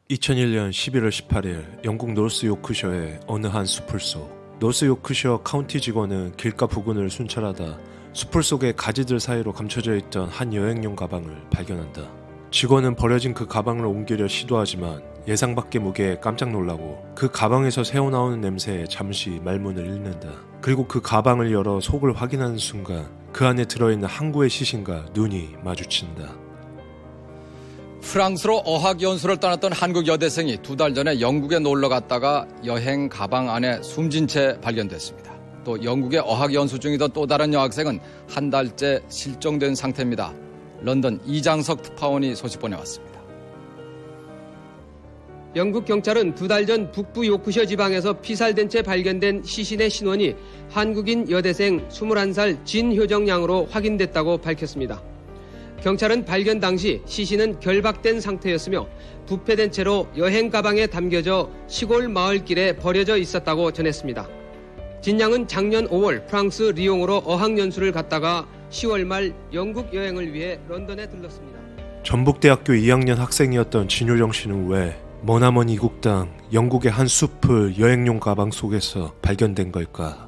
2001년 11월 18일 영국 노스 요크셔의 어느 한 숲을 속, 노스 요크셔 카운티 직원은 길가 부근을 순찰하다 숲을 속의 가지들 사이로 감춰져 있던 한 여행용 가방을 발견한다. 직원은 버려진 그 가방을 옮기려 시도하지만 예상 밖의 무게에 깜짝 놀라고 그 가방에서 새어나오는 냄새에 잠시 말문을 잃는다. 그리고 그 가방을 열어 속을 확인하는 순간 그 안에 들어있는 항구의 시신과 눈이 마주친다. 프랑스로 어학연수를 떠났던 한국 여대생이 2달 전에 영국에 놀러 갔다가 여행 가방 안에 숨진 채 발견됐습니다. 또 영국에 어학연수 중이던 또 다른 여학생은 한 달째 실종된 상태입니다. 런던 이장석 특파원이 소식 보내왔습니다. 영국 경찰은 2달 전 북부 요크셔 지방에서 피살된 채 발견된 시신의 신원이 한국인 여대생 21살 진효정 양으로 확인됐다고 밝혔습니다. 경찰은 발견 당시 시신은 결박된 상태였으며 부패된 채로 여행 가방에 담겨져 시골 마을길에 버려져 있었다고 전했습니다. 진 양은 작년 5월 프랑스 리옹으로 어학연수를 갔다가 10월 말 영국 여행을 위해 런던에 들렀습니다. 전북대학교 2학년 학생이었던 진효정 씨는 왜 머나먼 이국 땅 영국의 한 숲을 여행용 가방 속에서 발견된 걸까?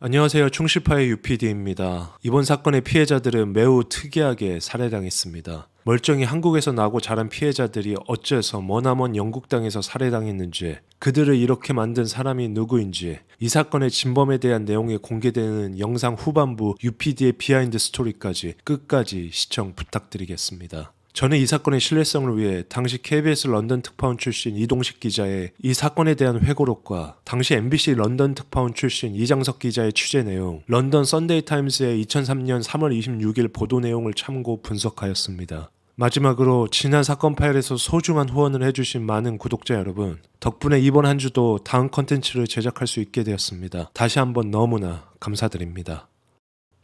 안녕하세요. 충실파의 UPD입니다. 이번 사건의 피해자들은 매우 특이하게 살해당했습니다. 멀쩡히 한국에서 나고 자란 피해자들이 어째서 머나먼 영국 땅에서 살해당했는지, 그들을 이렇게 만든 사람이 누구인지, 이 사건의 진범에 대한 내용이 공개되는 영상 후반부 UPD의 비하인드 스토리까지 끝까지 시청 부탁드리겠습니다. 저는 이 사건의 신뢰성을 위해 당시 KBS 런던 특파원 출신 이동식 기자의 이 사건에 대한 회고록과 당시 MBC 런던 특파원 출신 이장석 기자의 취재 내용, 런던 선데이 타임스의 2003년 3월 26일 보도 내용을 참고 분석하였습니다. 마지막으로 지난 사건 파일에서 소중한 후원을 해주신 많은 구독자 여러분, 덕분에 이번 한 주도 다음 컨텐츠를 제작할 수 있게 되었습니다. 다시 한번 너무나 감사드립니다.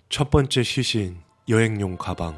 첫 번째 시신, 여행용 가방.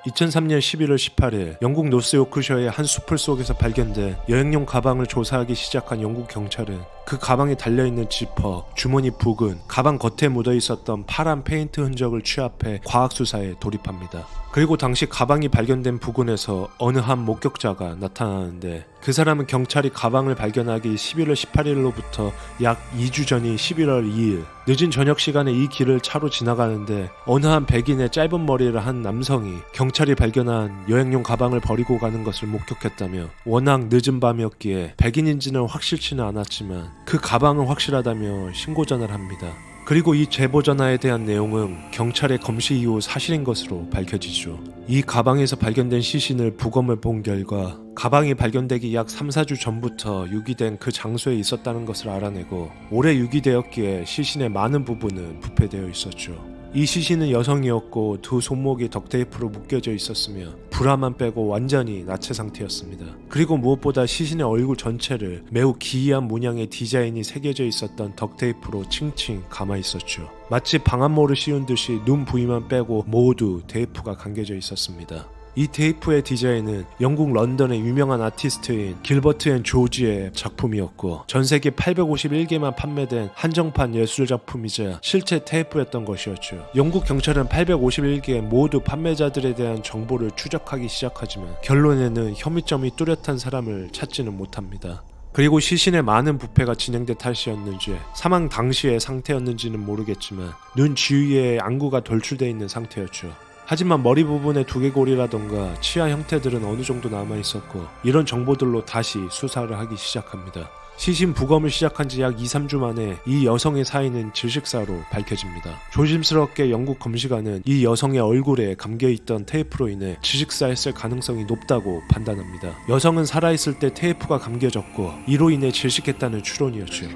2003년 11월 18일 영국 노스 요크셔의 한 숲을 속에서 발견된 여행용 가방을 조사하기 시작한 영국 경찰은 그 가방에 달려있는 지퍼, 주머니 부근, 가방 겉에 묻어있었던 파란 페인트 흔적을 취합해 과학수사에 돌입합니다. 그리고 당시 가방이 발견된 부근에서 어느 한 목격자가 나타나는데, 그 사람은 경찰이 가방을 발견하기 11월 18일로부터 약 2주 전인 11월 2일 늦은 저녁 시간에 이 길을 차로 지나가는데 어느 한 백인의 짧은 머리를 한 남성이 경찰이 발견한 여행용 가방을 버리고 가는 것을 목격했다며, 워낙 늦은 밤이었기에 백인인지는 확실치는 않았지만 그 가방은 확실하다며 신고 전화를 합니다. 그리고 이 제보 전화에 대한 내용은 경찰의 검시 이후 사실인 것으로 밝혀지죠. 이 가방에서 발견된 시신을 부검을 본 결과 가방이 발견되기 약 3-4주 전부터 유기된 그 장소에 있었다는 것을 알아내고, 오래 유기되었기에 시신의 많은 부분은 부패되어 있었죠. 이 시신은 여성이었고 두 손목이 덕테이프로 묶여져 있었으며 브라만 빼고 완전히 나체 상태였습니다. 그리고 무엇보다 시신의 얼굴 전체를 매우 기이한 문양의 디자인이 새겨져 있었던 덕테이프로 칭칭 감아 있었죠. 마치 방한모를 씌운 듯이 눈 부위만 빼고 모두 테이프가 감겨져 있었습니다. 이 테이프의 디자인은 영국 런던의 유명한 아티스트인 길버트 앤 조지의 작품이었고, 전세계 851개만 판매된 한정판 예술작품이자 실제 테이프였던 것이었죠. 영국 경찰은 851개 모두 판매자들에 대한 정보를 추적하기 시작하지만 결론에는 혐의점이 뚜렷한 사람을 찾지는 못합니다. 그리고 시신의 많은 부패가 진행된 탓이었는지 사망 당시의 상태였는지는 모르겠지만 눈 주위에 안구가 돌출되어 있는 상태였죠. 하지만 머리 부분의 두개골이라던가 치아 형태들은 어느 정도 남아있었고, 이런 정보들로 다시 수사를 하기 시작합니다. 시신 부검을 시작한 지 약 2-3주 만에 이 여성의 사인은 질식사로 밝혀집니다. 조심스럽게 영국 검시관은 이 여성의 얼굴에 감겨있던 테이프로 인해 질식사했을 가능성이 높다고 판단합니다. 여성은 살아있을 때 테이프가 감겨졌고 이로 인해 질식했다는 추론이었죠.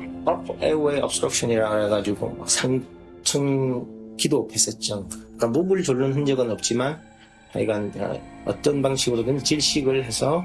에어웨이 obstruction이라 해가지고 상층 기도했었죠. 그러니까 목을 조르는 흔적은 없지만 하여간 어떤 방식으로든 질식을 해서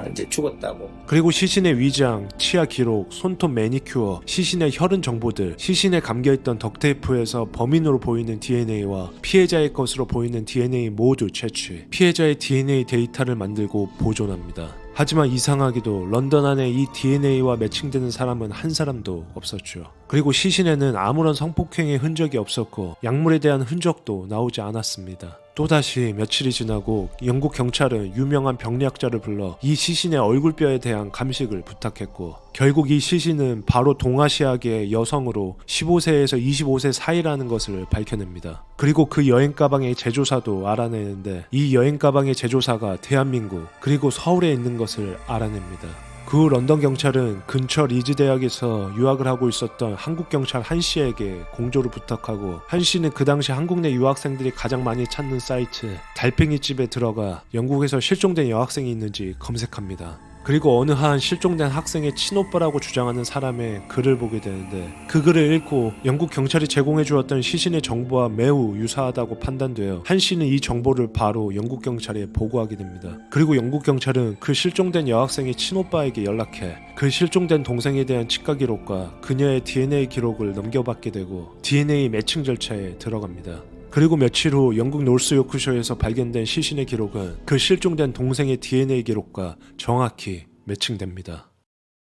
이제 죽었다고. 그리고 시신의 위장, 치아 기록, 손톱 매니큐어, 시신의 혈흔 정보들, 시신에 감겨있던 덕테이프에서 범인으로 보이는 DNA와 피해자의 것으로 보이는 DNA 모두 채취, 피해자의 DNA 데이터를 만들고 보존합니다. 하지만 이상하게도 런던 안에 이 DNA와 매칭되는 사람은 한 사람도 없었죠. 그리고 시신에는 아무런 성폭행의 흔적이 없었고 약물에 대한 흔적도 나오지 않았습니다. 또다시 며칠이 지나고 영국 경찰은 유명한 병리학자를 불러 이 시신의 얼굴뼈에 대한 감식을 부탁했고, 결국 이 시신은 바로 동아시아계의 여성으로 15세에서 25세 사이라는 것을 밝혀냅니다. 그리고 그 여행 가방의 제조사도 알아내는데 이 여행 가방의 제조사가 대한민국 그리고 서울에 있는 것을 알아냅니다. 그 후 런던 경찰은 근처 리즈 대학에서 유학을 하고 있었던 한국 경찰 한 씨에게 공조를 부탁하고, 한 씨는 그 당시 한국 내 유학생들이 가장 많이 찾는 사이트 달팽이집에 들어가 영국에서 실종된 여학생이 있는지 검색합니다. 그리고 어느 한 실종된 학생의 친오빠라고 주장하는 사람의 글을 보게 되는데, 그 글을 읽고 영국 경찰이 제공해 주었던 시신의 정보와 매우 유사하다고 판단되어 한 씨는 이 정보를 바로 영국 경찰에 보고하게 됩니다. 그리고 영국 경찰은 그 실종된 여학생의 친오빠에게 연락해 그 실종된 동생에 대한 치과 기록과 그녀의 DNA 기록을 넘겨받게 되고 DNA 매칭 절차에 들어갑니다. 그리고 며칠 후 영국 노스 요크셔에서 발견된 시신의 기록은 그 실종된 동생의 DNA 기록과 정확히 매칭됩니다.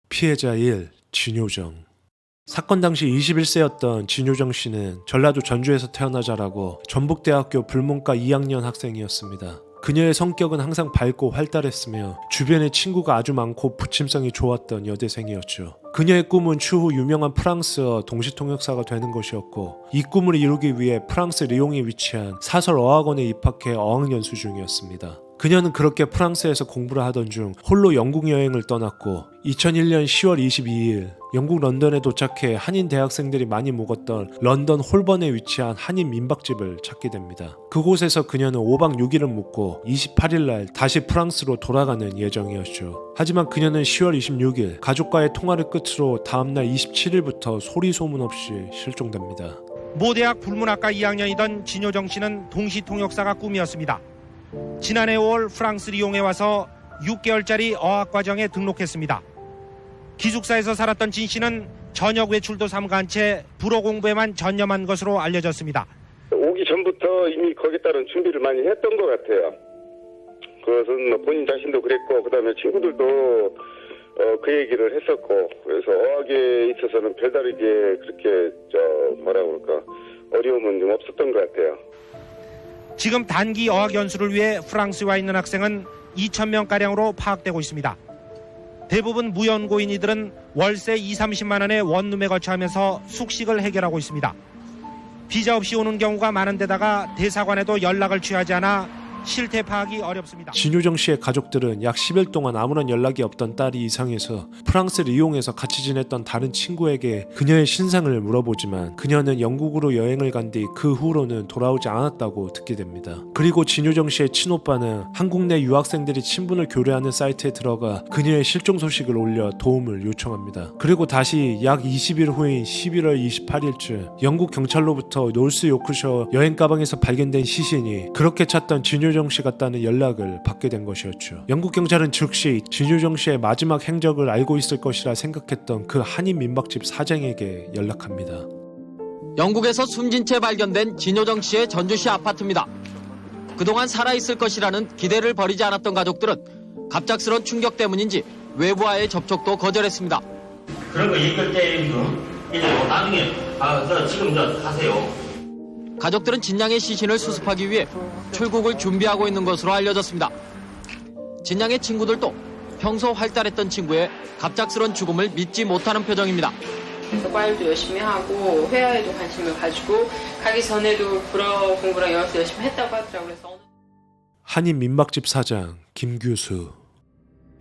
피해자 1. 진효정. 사건 당시 21세였던 진효정 씨는 전라도 전주에서 태어나 자라고 전북대학교 불문과 2학년 학생이었습니다. 그녀의 성격은 항상 밝고 활달했으며 주변에 친구가 아주 많고 부침성이 좋았던 여대생이었죠. 그녀의 꿈은 추후 유명한 프랑스어 동시통역사가 되는 것이었고, 이 꿈을 이루기 위해 프랑스 리옹에 위치한 사설어학원에 입학해 어학연수 중이었습니다. 그녀는 그렇게 프랑스에서 공부를 하던 중 홀로 영국 여행을 떠났고 2001년 10월 22일 영국 런던에 도착해 한인 대학생들이 많이 묵었던 런던 홀번에 위치한 한인 민박집을 찾게 됩니다. 그곳에서 그녀는 5박 6일을 묵고 28일날 다시 프랑스로 돌아가는 예정이었죠. 하지만 그녀는 10월 26일 가족과의 통화를 끝으로 다음날 27일부터 소리 소문 없이 실종됩니다. 모 대학 불문학과 2학년이던 진효정 씨는 동시통역사가 꿈이었습니다. 지난해 5월 프랑스 리옹에 와서 6개월짜리 어학과정에 등록했습니다. 기숙사에서 살았던 진 씨는 저녁 외출도 삼가한 채 불어 공부에만 전념한 것으로 알려졌습니다. 오기 전부터 이미 거기에 따른 준비를 많이 했던 것 같아요. 그것은 뭐 본인 자신도 그랬고, 그 다음에 친구들도 그 얘기를 했었고, 그래서 어학에 있어서는 별다르게 그렇게 어려움은 좀 없었던 것 같아요. 지금 단기 어학 연수를 위해 프랑스에 와 있는 학생은 2,000명가량으로 파악되고 있습니다. 대부분 무연고인 이들은 월세 20-30만 원의 원룸에 거처하면서 숙식을 해결하고 있습니다. 비자 없이 오는 경우가 많은 데다가 대사관에도 연락을 취하지 않아 실태 파악이 어렵습니다. 진효정 씨의 가족들은 약 10일 동안 아무런 연락이 없던 딸이 이상해서 프랑스 리옹에서 같이 지냈던 다른 친구에게 그녀의 신상을 물어보지만 그녀는 영국으로 여행을 간 뒤 그 후로는 돌아오지 않았다고 듣게 됩니다. 그리고 진효정 씨의 친오빠는 한국 내 유학생들이 친분을 교류하는 사이트에 들어가 그녀의 실종 소식을 올려 도움을 요청합니다. 그리고 다시 약 20일 후인 11월 28일쯤 영국 경찰로부터 노스 요크셔 여행 가방에서 발견된 시신이 그렇게 찾던 진효정 씨 같다는 연락을 받게 된 것이었죠. 영국 경찰은 즉시 진효정 씨의 마지막 행적을 알고 있을 것이라 생각했던 그 한인 민박집 사장에게 연락합니다. 영국에서 숨진 채 발견된 진효정 씨의 전주시 아파트입니다. 그동안 살아있을 것이라는 기대를 버리지 않았던 가족들은 갑작스런 충격 때문인지 외부와의 접촉도 거절했습니다. 그런 거 읽을 때 이제 나중에 지금 가세요. 가족들은 진양의 시신을 수습하기 위해 출국을 준비하고 있는 것으로 알려졌습니다. 진양의 친구들도 평소 활달했던 친구의 갑작스런 죽음을 믿지 못하는 표정입니다. 과일도 열심히 하고 회화에도 관심을 가지고 가기 전에도 불어 공부랑 영어도 열심히 했다고 하더라고요. 그래서 한인 민박집 사장 김규수.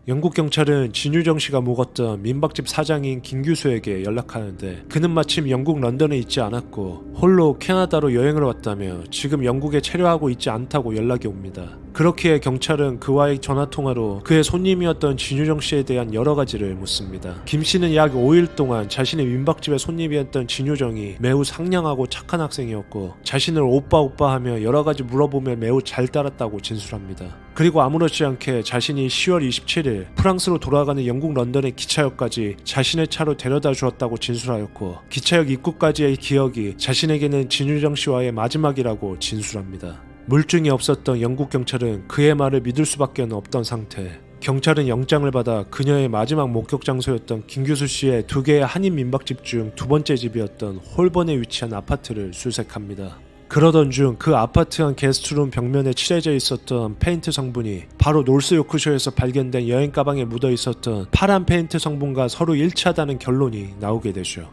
영국 경찰은 진효정 씨가 묵었던 민박집 사장인 김규수에게 연락하는데 그는 마침 영국 런던에 있지 않았고 홀로 캐나다로 여행을 왔다며 지금 영국에 체류하고 있지 않다고 연락이 옵니다. 그렇기에 경찰은 그와의 전화통화로 그의 손님이었던 진효정 씨에 대한 여러 가지를 묻습니다. 김 씨는 약 5일 동안 자신의 민박집의 손님이었던 진효정이 매우 상냥하고 착한 학생이었고 자신을 오빠 하며 여러 가지 물어보며 매우 잘 따랐다고 진술합니다. 그리고 아무렇지 않게 자신이 10월 27일 프랑스로 돌아가는 영국 런던의 기차역까지 자신의 차로 데려다 주었다고 진술하였고 기차역 입구까지의 기억이 자신에게는 진효정 씨와의 마지막이라고 진술합니다. 물증이 없었던 영국 경찰은 그의 말을 믿을 수밖에 없던 상태. 경찰은 영장을 받아 그녀의 마지막 목격 장소였던 김규수 씨의 2개의 한인 민박집 중 2번째 집이었던 홀번에 위치한 아파트를 수색합니다. 그러던 중 그 아파트 한 게스트룸 벽면에 칠해져 있었던 페인트 성분이 바로 노스 요크셔에서 발견된 여행 가방에 묻어 있었던 파란 페인트 성분과 서로 일치하다는 결론이 나오게 되죠.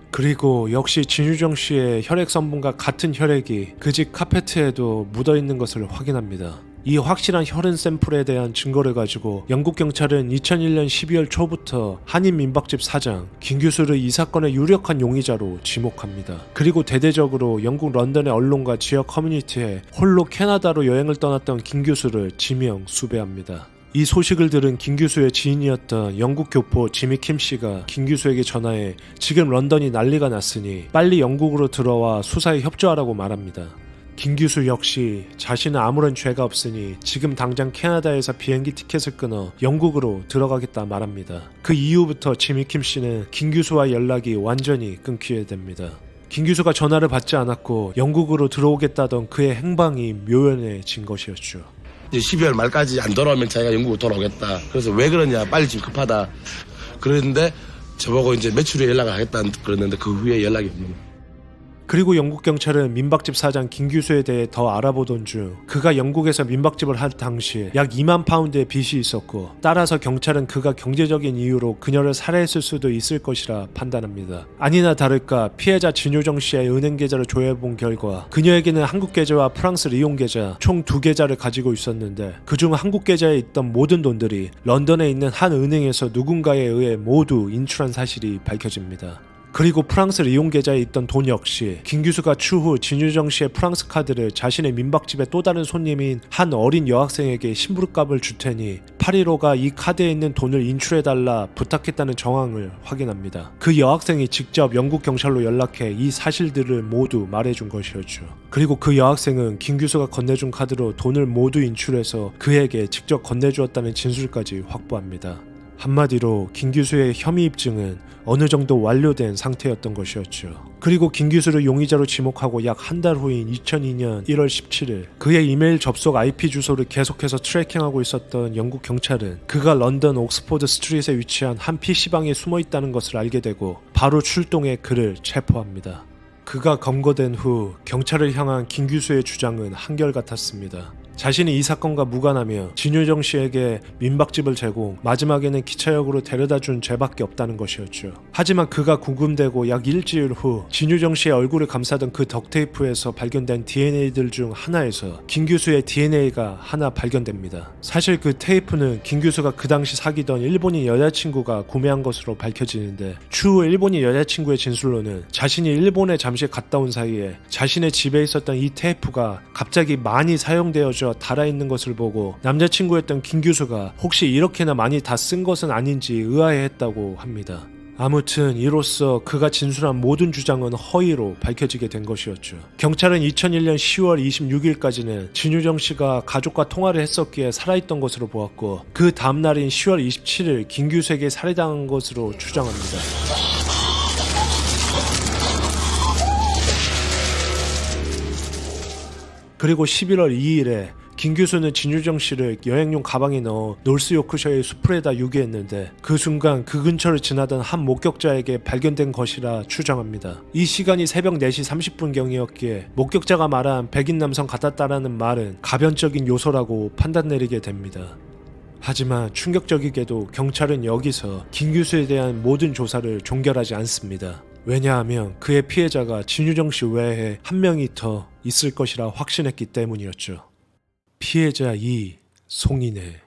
그리고 역시 진유정 씨의 혈액 성분과 같은 혈액이 그 집 카페트에도 묻어 있는 것을 확인합니다. 이 확실한 혈흔 샘플에 대한 증거를 가지고 영국 경찰은 2001년 12월 초부터 한인 민박집 사장 김규수를 이 사건의 유력한 용의자로 지목합니다. 그리고 대대적으로 영국 런던의 언론과 지역 커뮤니티에 홀로 캐나다로 여행을 떠났던 김규수를 지명 수배합니다. 이 소식을 들은 김규수의 지인이었던 영국 교포 지미 킴 씨가 김규수에게 전화해 지금 런던이 난리가 났으니 빨리 영국으로 들어와 수사에 협조하라고 말합니다. 김규수 역시 자신은 아무런 죄가 없으니 지금 당장 캐나다에서 비행기 티켓을 끊어 영국으로 들어가겠다 말합니다. 그 이후부터 지미 킴 씨는 김규수와 연락이 완전히 끊기게 됩니다. 김규수가 전화를 받지 않았고 영국으로 들어오겠다던 그의 행방이 묘연해진 것이었죠. 이제 12월 말까지 안 돌아오면 자기가 영국으로 돌아오겠다. 그래서 왜 그러냐, 빨리 지금 급하다. 그랬는데 저보고 이제 며칠 후에 연락을 하겠다 그랬는데 그 후에 연락이 없는 거예요. 그리고 영국 경찰은 민박집 사장 김규수에 대해 더 알아보던 중 그가 영국에서 민박집을 할 당시 약 2만 파운드의 빚이 있었고 따라서 경찰은 그가 경제적인 이유로 그녀를 살해했을 수도 있을 것이라 판단합니다. 아니나 다를까 피해자 진효정 씨의 은행 계좌를 조회해본 결과 그녀에게는 한국 계좌와 프랑스 리용 계좌 총 2계좌를 가지고 있었는데 그중 한국 계좌에 있던 모든 돈들이 런던에 있는 한 은행에서 누군가에 의해 모두 인출한 사실이 밝혀집니다. 그리고 프랑스 리용 계좌에 있던 돈 역시 김규수가 추후 진유정 씨의 프랑스 카드를 자신의 민박집의 또 다른 손님인 한 어린 여학생에게 심부름값을 줄 테니 815가 이 카드에 있는 돈을 인출해달라 부탁했다는 정황을 확인합니다. 그 여학생이 직접 영국 경찰로 연락해 이 사실들을 모두 말해준 것이었죠. 그리고 그 여학생은 김규수가 건네준 카드로 돈을 모두 인출해서 그에게 직접 건네주었다는 진술까지 확보합니다. 한마디로 김규수의 혐의 입증은 어느 정도 완료된 상태였던 것이었죠. 그리고 김규수를 용의자로 지목하고 약 한 달 후인 2002년 1월 17일 그의 이메일 접속 IP 주소를 계속해서 트래킹하고 있었던 영국 경찰은 그가 런던 옥스포드 스트릿에 위치한 한 PC방에 숨어 있다는 것을 알게 되고 바로 출동해 그를 체포합니다. 그가 검거된 후 경찰을 향한 김규수의 주장은 한결같았습니다. 자신이 이 사건과 무관하며 진효정 씨에게 민박집을 제공, 마지막에는 기차역으로 데려다준 죄밖에 없다는 것이었죠. 하지만 그가 구금되고 약 일주일 후 진효정 씨의 얼굴을 감싸던 그 덕테이프에서 발견된 DNA들 중 하나에서 김규수의 DNA가 하나 발견됩니다. 사실 그 테이프는 김규수가 그 당시 사귀던 일본인 여자친구가 구매한 것으로 밝혀지는데 추후 일본인 여자친구의 진술로는 자신이 일본에 잠시 갔다 온 사이에 자신의 집에 있었던 이 테이프가 갑자기 많이 사용되어져 달아있는 것을 보고 남자친구였던 김규수가 혹시 이렇게나 많이 다 쓴 것은 아닌지 의아해했다고 합니다. 아무튼 이로써 그가 진술한 모든 주장은 허위로 밝혀지게 된 것이었죠. 경찰은 2001년 10월 26일까지는 진유정 씨가 가족과 통화를 했었기에 살아있던 것으로 보았고 그 다음날인 10월 27일 김규수에게 살해당한 것으로 추정합니다. 그리고 11월 2일에 김규수는 진유정 씨를 여행용 가방에 넣어 노스 요크셔의 수풀에다 유기했는데 그 순간 그 근처를 지나던 한 목격자에게 발견된 것이라 추정합니다. 이 시간이 새벽 4시 30분경이었기에 목격자가 말한 백인 남성 같았다라는 말은 가변적인 요소라고 판단 내리게 됩니다. 하지만 충격적이게도 경찰은 여기서 김규수에 대한 모든 조사를 종결하지 않습니다. 왜냐하면 그의 피해자가 진유정 씨 외에 한 명이 더 있을 것이라 확신했기 때문이었죠. 피해자 2. 송인혜.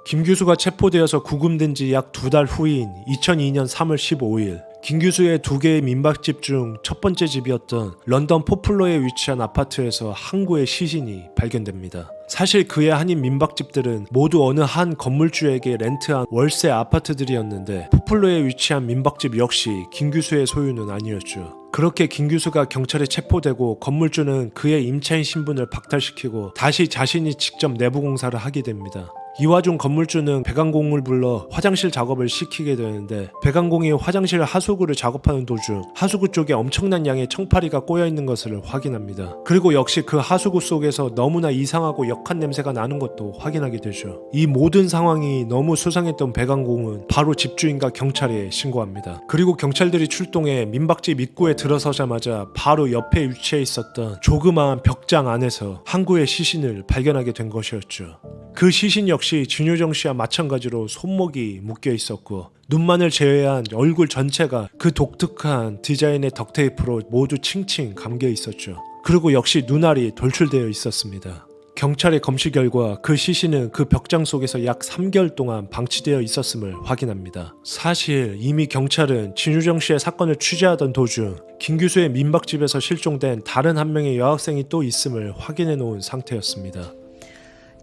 김규수가 체포되어서 구금된 지 약 2달 후인 2002년 3월 15일 김규수의 2개의 민박집 중 첫 번째 집이었던 런던 포플러에 위치한 아파트에서 항구의 시신이 발견됩니다. 사실 그의 한인 민박집들은 모두 어느 한 건물주에게 렌트한 월세 아파트들이었는데 포플러에 위치한 민박집 역시 김규수의 소유는 아니었죠. 그렇게 김규수가 경찰에 체포되고 건물주는 그의 임차인 신분을 박탈시키고 다시 자신이 직접 내부 공사를 하게 됩니다. 이 와중 건물주는 백왕공을 불러 화장실 작업을 시키게 되는데 백왕공이 화장실 하수구를 작업하는 도중 하수구 쪽에 엄청난 양의 청파리가 꼬여있는 것을 확인합니다. 그리고 역시 그 하수구 속에서 너무나 이상하고 역한 냄새가 나는 것도 확인하게 되죠. 이 모든 상황이 너무 수상했던 백왕공은 바로 집주인과 경찰에 신고합니다. 그리고 경찰들이 출동해 민박집 입구에 들어서자마자 바로 옆에 위치해 있었던 조그마한 벽장 안에서 항구의 시신을 발견하게 된 것이었죠. 그 시신 역시 진효정 씨와 마찬가지로 손목이 묶여 있었고 눈만을 제외한 얼굴 전체가 그 독특한 디자인의 덕테이프로 모두 칭칭 감겨 있었죠. 그리고 역시 눈알이 돌출되어 있었습니다. 경찰의 검시 결과 그 시신은 그 벽장 속에서 약 3개월 동안 방치되어 있었음을 확인합니다. 사실 이미 경찰은 진효정 씨의 사건을 취재하던 도중 김규수의 민박집에서 실종된 다른 한 명의 여학생이 또 있음을 확인해 놓은 상태였습니다.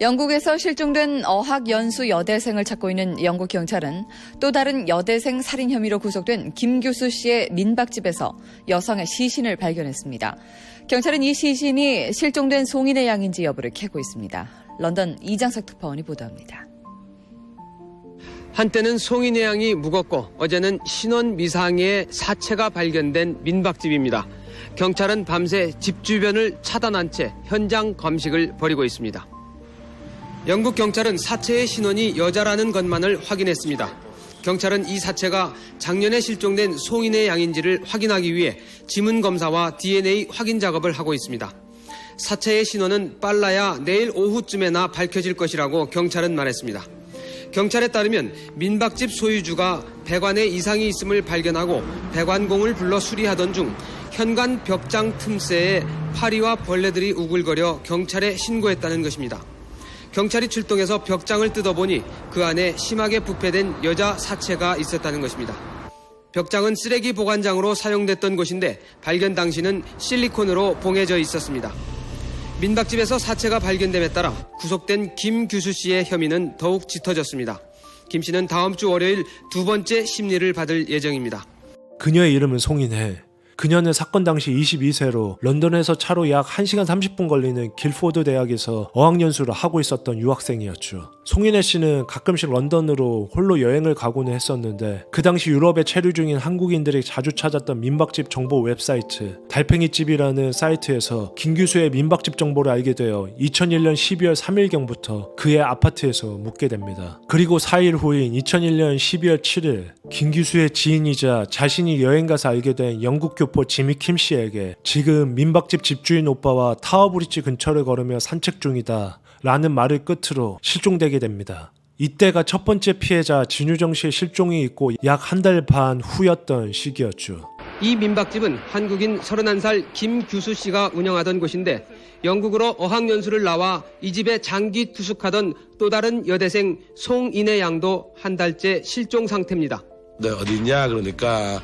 영국에서 실종된 어학연수 여대생을 찾고 있는 영국 경찰은 또 다른 여대생 살인 혐의로 구속된 김규수 씨의 민박집에서 여성의 시신을 발견했습니다. 경찰은 이 시신이 실종된 송인의 양인지 여부를 캐고 있습니다. 런던 이장석 특파원이 보도합니다. 한때는 송인의 양이 묵었고 어제는 신원 미상의 사체가 발견된 민박집입니다. 경찰은 밤새 집 주변을 차단한 채 현장 감식을 벌이고 있습니다. 영국 경찰은 사체의 신원이 여자라는 것만을 확인했습니다. 경찰은 이 사체가 작년에 실종된 송인의 양인지를 확인하기 위해 지문 검사와 DNA 확인 작업을 하고 있습니다. 사체의 신원은 빨라야 내일 오후쯤에나 밝혀질 것이라고 경찰은 말했습니다. 경찰에 따르면 민박집 소유주가 배관에 이상이 있음을 발견하고 배관공을 불러 수리하던 중 현관 벽장 틈새에 파리와 벌레들이 우글거려 경찰에 신고했다는 것입니다. 경찰이 출동해서 벽장을 뜯어보니 그 안에 심하게 부패된 여자 사체가 있었다는 것입니다. 벽장은 쓰레기 보관장으로 사용됐던 곳인데 발견 당시는 실리콘으로 봉해져 있었습니다. 민박집에서 사체가 발견됨에 따라 구속된 김규수 씨의 혐의는 더욱 짙어졌습니다. 김 씨는 다음 주 월요일 두 번째 심리를 받을 예정입니다. 그녀의 이름은 송인혜. 그녀는 사건 당시 22세로 런던에서 차로 약 1시간 30분 걸리는 길포드 대학에서 어학연수를 하고 있었던 유학생이었죠. 송인혜 씨는 가끔씩 런던으로 홀로 여행을 가고는 했었는데 그 당시 유럽에 체류 중인 한국인들이 자주 찾았던 민박집 정보 웹사이트 달팽이집이라는 사이트에서 김규수의 민박집 정보를 알게 되어 2001년 12월 3일경부터 그의 아파트에서 묵게 됩니다. 그리고 4일 후인 2001년 12월 7일 김규수의 지인이자 자신이 여행가서 알게 된 영국 교포 지미 킴 씨에게 지금 민박집 집주인 오빠와 타워브리지 근처를 걸으며 산책 중이다 라는 말을 끝으로 실종되게 됩니다. 이때가 첫 번째 피해자 진효정 씨의 실종이 있고 약 한 달 반 후였던 시기였죠. 이 민박집은 한국인 31살 김규수 씨가 운영하던 곳인데 영국으로 어학연수를 나와 이 집에 장기 투숙하던 또 다른 여대생 송인의 양도 한 달째 실종 상태입니다. 네, 어디 있냐 그러니까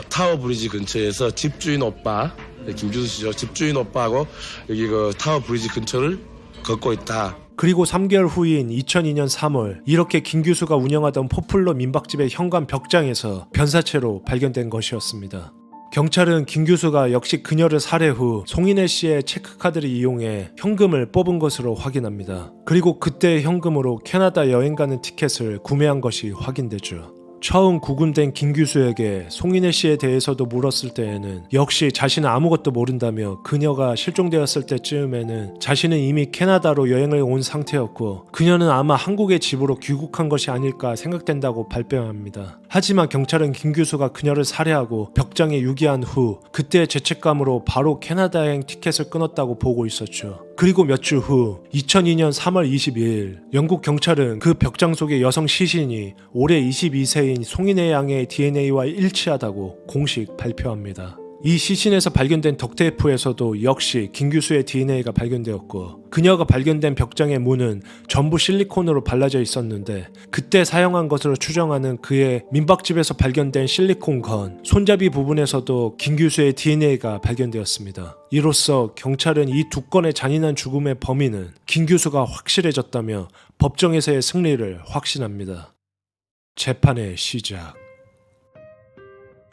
타워 브리지 근처에서 집주인 오빠 김규수 씨죠. 집주인 오빠하고 여기 그 타워 브리지 근처를 걷고 있다. 그리고 3개월 후인 2002년 3월 이렇게 김규수가 운영하던 포플러 민박집의 현관 벽장에서 변사체로 발견된 것이었습니다. 경찰은 김규수가 역시 그녀를 살해 후 송인혜 씨의 체크카드를 이용해 현금을 뽑은 것으로 확인합니다. 그리고 그때의 현금으로 캐나다 여행 가는 티켓을 구매한 것이 확인되죠. 처음 구금된 김규수에게 송인혜 씨에 대해서도 물었을 때에는 역시 자신은 아무것도 모른다며 그녀가 실종되었을 때쯤에는 자신은 이미 캐나다로 여행을 온 상태였고 그녀는 아마 한국의 집으로 귀국한 것이 아닐까 생각된다고 발뺌합니다. 하지만 경찰은 김규수가 그녀를 살해하고 벽장에 유기한 후 그때의 죄책감으로 바로 캐나다행 티켓을 끊었다고 보고 있었죠. 그리고 몇 주 후 2002년 3월 22일 영국 경찰은 그 벽장 속의 여성 시신이 올해 22세인 송인혜 양의 DNA와 일치하다고 공식 발표합니다. 이 시신에서 발견된 덕테이프에서도 역시 김규수의 DNA가 발견되었고 그녀가 발견된 벽장의 문은 전부 실리콘으로 발라져 있었는데 그때 사용한 것으로 추정하는 그의 민박집에서 발견된 실리콘건 손잡이 부분에서도 김규수의 DNA가 발견되었습니다. 이로써 경찰은 이 두 건의 잔인한 죽음의 범인은 김규수가 확실해졌다며 법정에서의 승리를 확신합니다. 재판의 시작.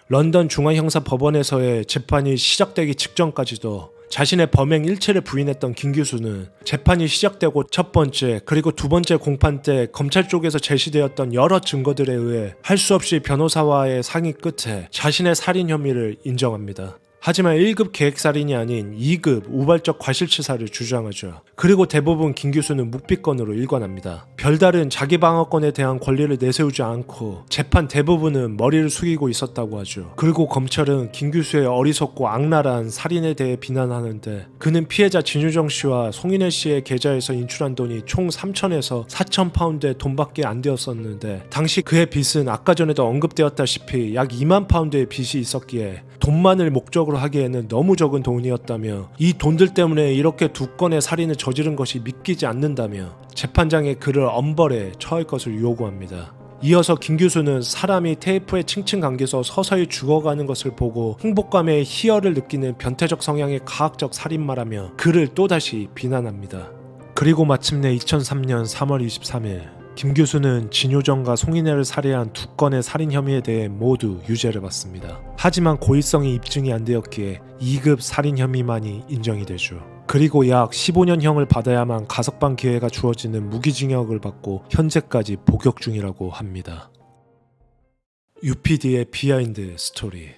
런던 중앙형사법원에서의 재판이 시작되기 직전까지도 자신의 범행 일체를 부인했던 김 교수는 재판이 시작되고 첫 번째 그리고 두 번째 공판 때 검찰 쪽에서 제시되었던 여러 증거들에 의해 할 수 없이 변호사와의 상의 끝에 자신의 살인 혐의를 인정합니다. 하지만 1급 계획살인이 아닌 2급 우발적 과실치사를 주장하죠. 그리고 대부분 김 교수는 묵비권으로 일관합니다. 별다른 자기 방어권에 대한 권리를 내세우지 않고 재판 대부분은 머리를 숙이고 있었다고 하죠. 그리고 검찰은 김 교수의 어리석고 악랄한 살인에 대해 비난하는데 그는 피해자 진유정 씨와 송인혜 씨의 계좌에서 인출한 돈이 총 3,000에서 4,000파운드의 돈밖에 안 되었었는데 당시 그의 빚은 아까 전에도 언급되었다시피 약 2만 파운드의 빚이 있었기에 돈만을 목적으로 하기에는 너무 적은 돈이었다며 이 돈들 때문에 이렇게 두 건의 살인을 저지른 것이 믿기지 않는다며 재판장에 그를 엄벌에 처할 것을 요구합니다. 이어서 김 교수는 사람이 테이프에 칭칭 감겨서 서서히 죽어가는 것을 보고 행복감에 희열을 느끼는 변태적 성향의 가학적 살인마라며 그를 또다시 비난합니다. 그리고 마침내 2003년 3월 23일 김 교수는 진효정과 송인혜를 살해한 두 건의 살인 혐의에 대해 모두 유죄를 받습니다. 하지만 고의성이 입증이 안 되었기에 2급 살인 혐의만이 인정이 되죠. 그리고 약 15년형을 받아야만 가석방 기회가 주어지는 무기징역을 받고 현재까지 복역 중이라고 합니다. UPD의 비하인드 스토리.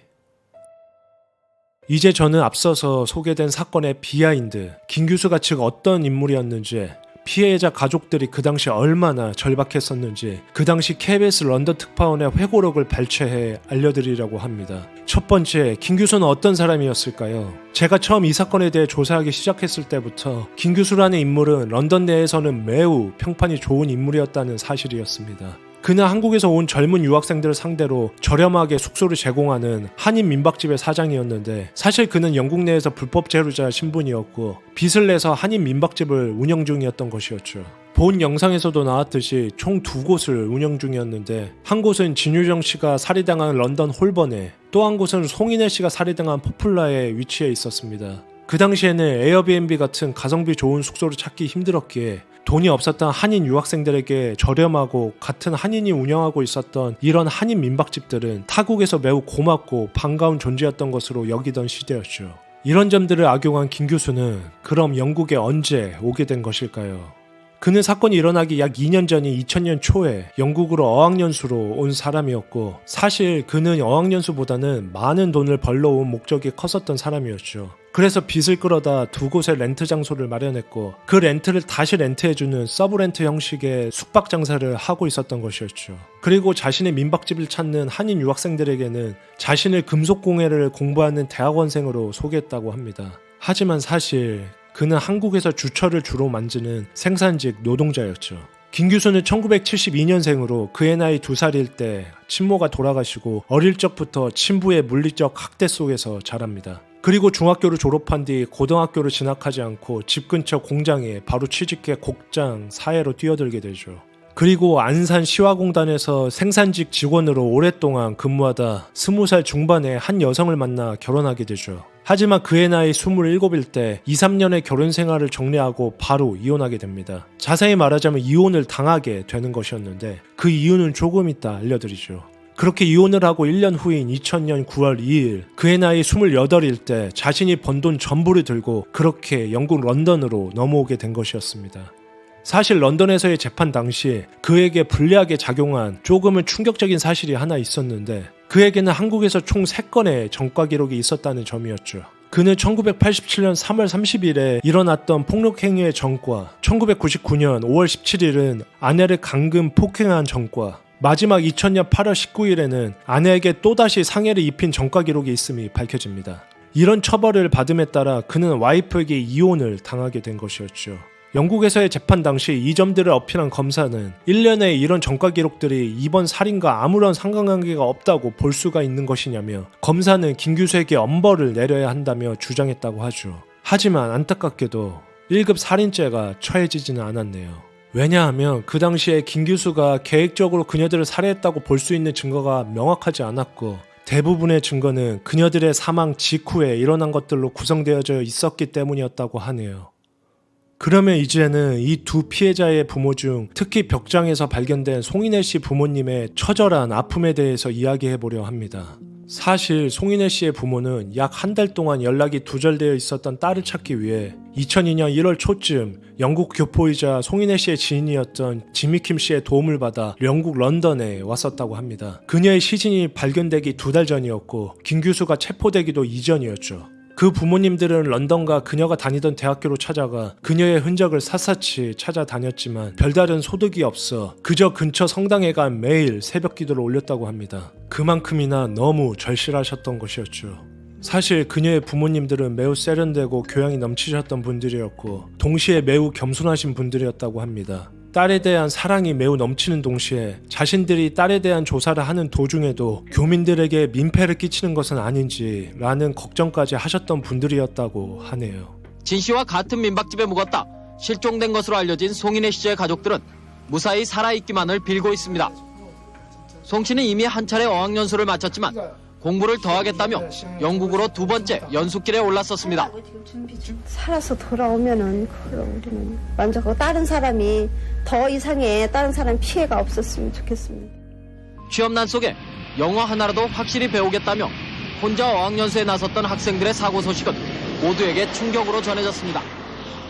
이제 저는 앞서서 소개된 사건의 비하인드, 김 교수가 즉 어떤 인물이었는지, 피해자 가족들이 그 당시 얼마나 절박했었는지 그 당시 KBS 런던 특파원의 회고록을 발췌해 알려드리려고 합니다. 첫 번째, 김 교수는 어떤 사람이었을까요? 제가 처음 이 사건에 대해 조사하기 시작했을 때부터 김 교수라는 인물은 런던 내에서는 매우 평판이 좋은 인물이었다는 사실이었습니다. 그는 한국에서 온 젊은 유학생들을 상대로 저렴하게 숙소를 제공하는 한인 민박집의 사장이었는데 사실 그는 영국 내에서 불법 체류자 신분이었고 빚을 내서 한인 민박집을 운영 중이었던 것이었죠. 본 영상에서도 나왔듯이 총 2곳을 운영 중이었는데 한 곳은 진유정 씨가 살해당한 런던 홀번에 또 한 곳은 송인혜 씨가 살해당한 포플라에 위치해 있었습니다. 그 당시에는 에어비앤비 같은 가성비 좋은 숙소를 찾기 힘들었기에 돈이 없었던 한인 유학생들에게 저렴하고 같은 한인이 운영하고 있었던 이런 한인 민박집들은 타국에서 매우 고맙고 반가운 존재였던 것으로 여기던 시대였죠. 이런 점들을 악용한 김 교수는 그럼 영국에 언제 오게 된 것일까요? 그는 사건이 일어나기 약 2년 전인 2000년 초에 영국으로 어학연수로 온 사람이었고 사실 그는 어학연수보다는 많은 돈을 벌러 온 목적이 컸었던 사람이었죠. 그래서 빚을 끌어다 2곳의 렌트 장소를 마련했고 그 렌트를 다시 렌트해주는 서브렌트 형식의 숙박 장사를 하고 있었던 것이었죠. 그리고 자신의 민박집을 찾는 한인 유학생들에게는 자신을 금속공예를 공부하는 대학원생으로 소개했다고 합니다. 하지만 사실 그는 한국에서 주철을 주로 만지는 생산직 노동자였죠. 김 교수는 1972년생으로 그의 나이 2살일 때 친모가 돌아가시고 어릴 적부터 친부의 물리적 학대 속에서 자랍니다. 그리고 중학교를 졸업한 뒤 고등학교를 진학하지 않고 집 근처 공장에 바로 취직해 곡장 사회로 뛰어들게 되죠. 그리고 안산 시화공단에서 생산직 직원으로 오랫동안 근무하다 20살 중반에 한 여성을 만나 결혼하게 되죠. 하지만 그의 나이 27일 때 2-3년의 결혼 생활을 정리하고 바로 이혼하게 됩니다. 자세히 말하자면 이혼을 당하게 되는 것이었는데 그 이유는 조금 이따 알려드리죠. 그렇게 이혼을 하고 1년 후인 2000년 9월 2일 그의 나이 28일 때 자신이 번 돈 전부를 들고 그렇게 영국 런던으로 넘어오게 된 것이었습니다. 사실 런던에서의 재판 당시 그에게 불리하게 작용한 조금은 충격적인 사실이 하나 있었는데 그에게는 한국에서 총 3건의 전과 기록이 있었다는 점이었죠. 그는 1987년 3월 30일에 일어났던 폭력 행위의 전과, 1999년 5월 17일은 아내를 강금 폭행한 전과, 마지막 2000년 8월 19일에는 아내에게 또다시 상해를 입힌 전과 기록이 있음이 밝혀집니다. 이런 처벌을 받음에 따라 그는 와이프에게 이혼을 당하게 된 것이었죠. 영국에서의 재판 당시 이 점들을 어필한 검사는 1년에 이런 전과 기록들이 이번 살인과 아무런 상관관계가 없다고 볼 수가 있는 것이냐며 검사는 김 교수에게 엄벌을 내려야 한다며 주장했다고 하죠. 하지만 안타깝게도 1급 살인죄가 처해지지는 않았네요. 왜냐하면 그 당시에 김 교수가 계획적으로 그녀들을 살해했다고 볼 수 있는 증거가 명확하지 않았고 대부분의 증거는 그녀들의 사망 직후에 일어난 것들로 구성되어져 있었기 때문이었다고 하네요. 그러면 이제는 이 두 피해자의 부모 중 특히 벽장에서 발견된 송인혜 씨 부모님의 처절한 아픔에 대해서 이야기해보려 합니다. 사실 송인혜 씨의 부모는 약 한 달 동안 연락이 두절되어 있었던 딸을 찾기 위해 2002년 1월 초쯤 영국 교포이자 송인혜 씨의 지인이었던 지미킴 씨의 도움을 받아 영국 런던에 왔었다고 합니다. 그녀의 시신이 발견되기 2달 전이었고 김 교수가 체포되기도 이전이었죠. 그 부모님들은 런던과 그녀가 다니던 대학교로 찾아가 그녀의 흔적을 샅샅이 찾아다녔지만 별다른 소득이 없어 그저 근처 성당에 간 매일 새벽 기도를 올렸다고 합니다. 그만큼이나 너무 절실하셨던 것이었죠. 사실 그녀의 부모님들은 매우 세련되고 교양이 넘치셨던 분들이었고 동시에 매우 겸손하신 분들이었다고 합니다. 딸에 대한 사랑이 매우 넘치는 동시에 자신들이 딸에 대한 조사를 하는 도중에도 교민들에게 민폐를 끼치는 것은 아닌지라는 걱정까지 하셨던 분들이었다고 하네요. 진 씨와 같은 민박집에 묵었다 실종된 것으로 알려진 송인혜 씨의 가족들은 무사히 살아있기만을 빌고 있습니다. 송 씨는 이미 한 차례 어학연수를 마쳤지만 공부를 더 하겠다며 영국으로 2번째 연수길에 올랐었습니다. 살아서 돌아오면은 우리는 만족하고 다른 사람이 더 이상의 다른 사람 피해가 없었으면 좋겠습니다. 취업난 속에 영어 하나라도 확실히 배우겠다며 혼자 어학연수에 나섰던 학생들의 사고 소식은 모두에게 충격으로 전해졌습니다.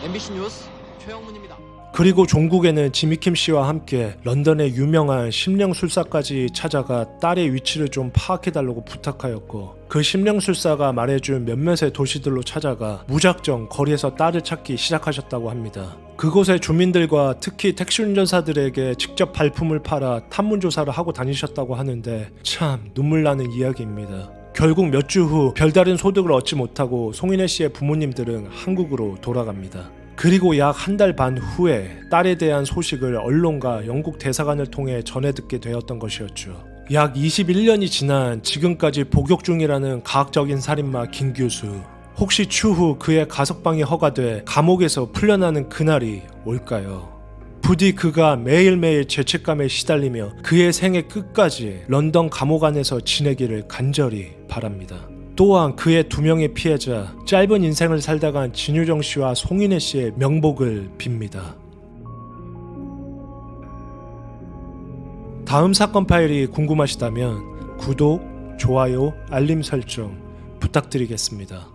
MBC 뉴스 최영문입니다. 그리고 종국에는 지미킴 씨와 함께 런던의 유명한 심령술사까지 찾아가 딸의 위치를 좀 파악해달라고 부탁하였고 그 심령술사가 말해준 몇몇의 도시들로 찾아가 무작정 거리에서 딸을 찾기 시작하셨다고 합니다. 그곳의 주민들과 특히 택시운전사들에게 직접 발품을 팔아 탐문조사를 하고 다니셨다고 하는데 참 눈물나는 이야기입니다. 결국 몇 주 후 별다른 소득을 얻지 못하고 송인혜 씨의 부모님들은 한국으로 돌아갑니다. 그리고 약 한 달 반 후에 딸에 대한 소식을 언론과 영국 대사관을 통해 전해 듣게 되었던 것이었죠. 약 21년이 지난 지금까지 복역 중이라는 가학적인 살인마 김 교수. 혹시 추후 그의 가석방이 허가돼 감옥에서 풀려나는 그날이 올까요? 부디 그가 매일매일 죄책감에 시달리며 그의 생애 끝까지 런던 감옥 안에서 지내기를 간절히 바랍니다. 또한 그의 2명의 피해자, 짧은 인생을 살다 간 진효정 씨와 송인혜 씨의 명복을 빕니다. 다음 사건 파일이 궁금하시다면 구독, 좋아요, 알림 설정 부탁드리겠습니다.